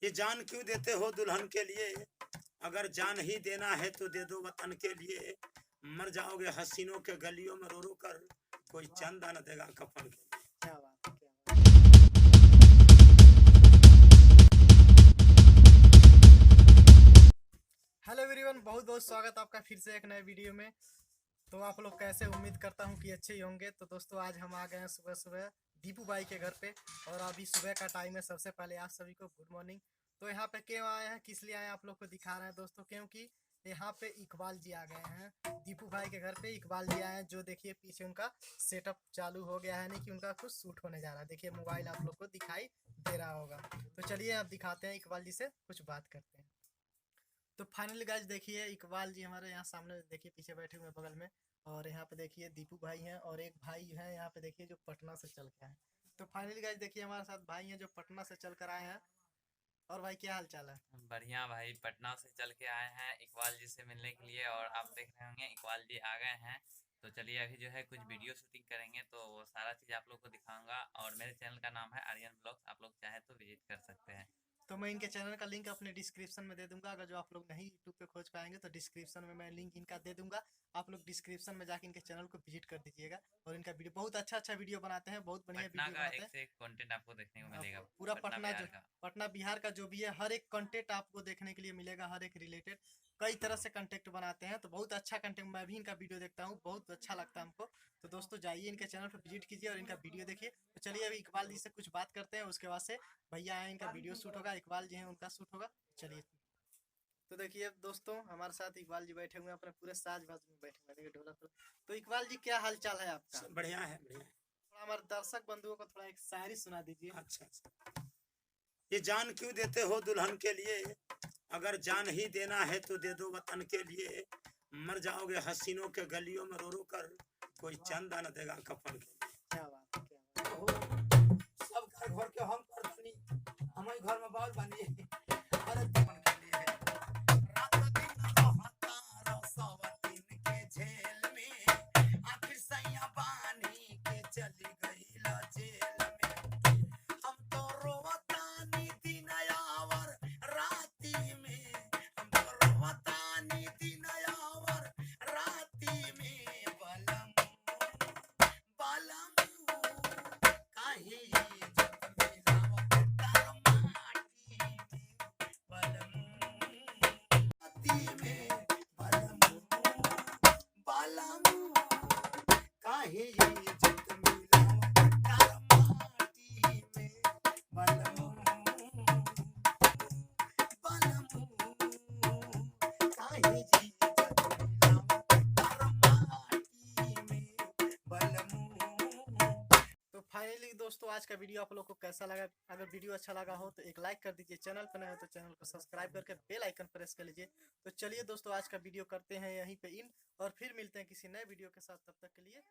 ये जान क्यों देते हो दुल्हन के लिए, अगर जान ही देना है तो दे दो वतन के लिए। मर जाओगे हसीनों के गलियों में रो रो कर, कोई चंदा न देगा कफन के लिए। क्या बात है, क्या बात है। हेलो एवरीवन, बहुत बहुत स्वागत आपका फिर से एक नए वीडियो में। तो आप लोग कैसे, उम्मीद करता हूँ कि अच्छे ही होंगे। तो दोस्तों आज हम आ गए हैं सुबह सुबह दीपू भाई के घर पे, और अभी सुबह का टाइम है। सबसे पहले आप सभी को गुड मॉर्निंग। तो यहाँ पे क्यों आए हैं, किस लिए आए हैं, आप लोग को दिखा रहे हैं दोस्तों, क्योंकि यहाँ पे इकबाल जी आ गए हैं दीपू भाई के घर पे। इकबाल जी आए हैं, जो देखिए पीछे उनका सेटअप चालू हो गया है, नहीं कि उनका कुछ शूट होने जा रहा है। देखिए मोबाइल आप लोग को दिखाई दे रहा होगा। तो चलिए अब दिखाते हैं, इकबाल जी से कुछ बात करते हैं। तो फाइनली गाइज देखिए इकबाल जी हमारे यहाँ सामने देखिए पीछे बैठे हुए हैं बगल में, और यहाँ पे देखिए दीपू भाई हैं, और एक भाई है यहाँ पे देखिए जो पटना से चल के आए। तो फाइनली गाइज देखिए हमारे साथ भाई हैं जो पटना से चल कर आए हैं। और भाई क्या हाल चाल है? बढ़िया भाई, पटना से चल के आए हैं इकबाल जी से मिलने के लिए, और आप देख रहे होंगे इकबाल जी आ गए हैं। तो चलिए अभी जो है कुछ वीडियो शूटिंग करेंगे, तो वो सारा चीज़ आप लोग को दिखाऊंगा। और मेरे चैनल का नाम है आर्यन ब्लॉग्स, आप लोग चाहे तो विजिट कर सकते हैं। तो मैं इनके चैनल का लिंक अपने डिस्क्रिप्शन में दे दूंगा। अगर जो आप लोग नहीं यूट्यूब पे खोज पाएंगे तो डिस्क्रिप्शन में मैं लिंक इनका दे दूंगा। आप लोग डिस्क्रिप्शन में जाके इनके चैनल को विजिट कर दीजिएगा। और इनका वीडियो बहुत अच्छा वीडियो बनाते हैं, बहुत बढ़िया पटना वीडियो का बनाते एक हैं। से एक कंटेंट आपको देखने को मिलेगा। पूरा पटना बिहार जो का। पटना बिहार का जो भी है, हर एक कंटेंट आपको देखने के लिए मिलेगा, हर एक रिलेटेड कई तरह से कंटेंट बनाते हैं। तो बहुत अच्छा कंटेंट, मैं भी इनका वीडियो देखता हूँ, बहुत अच्छा लगता है हमको। तो दोस्तों जाइए इनके चैनल पर विजिट कीजिए और इनका वीडियो देखिए। तो चलिए अभी इकबाल जी से कुछ बात करते हैं, उसके बाद से भैया आए इनका वीडियो शूट होगा, इकबाल जी हैं उनका शूट होगा। चलिए तो देखिए दोस्तों हमारे साथ इकबाल जी बैठे हुए हैं, अपने पूरे साज बाजू में बैठे हुए हैं ढोलक। तो इकबाल जी क्या हाल चाल है आपका? बढ़िया है, बढ़िया है। थोड़ा हमारे दर्शक बंधुओं को थोड़ा एक शायरी सुना दीजिए। अच्छा अच्छा। ये जान क्यों देते हो दुल्हन के लिए, अगर जान ही देना है तो दे दो वतन के लिए। मर जाओगे हसीनों के गलियों में रो रो कर, कोई चंदा न देगा कफन के लिए। क्या बात है, क्या बात ओहो, सब घर घर के हम करतनी, हम ही घर में बाल बनी। अरे कफन के लिए रात दिन रहता रसवतीन के झेल में, आखिर सैया बानी के चली गई ला जेल में। हम तो रोवतानी दिन यावर राती में, हम तो रोवतानी दिन यावर राती में। बलम बलम काहे इज्जत मिलावत तार माटी में। बलम राती में, बलम बलम काहे इज्जत मिलावत तार माटी में। बलम बलम काहे इज्जत मिलावत तार माटी में। बलम। तो फाइनली दोस्तों आज का वीडियो आप लोग को कैसा लगा? अगर वीडियो अच्छा लगा हो तो एक लाइक कर दीजिए, चैनल पर नए हो तो चैनल को सब्सक्राइब करके बेल आइकन प्रेस कर लीजिए। तो चलिए दोस्तों आज का वीडियो करते हैं यहीं पे इन, और फिर मिलते हैं किसी नए वीडियो के साथ। तब तक के लिए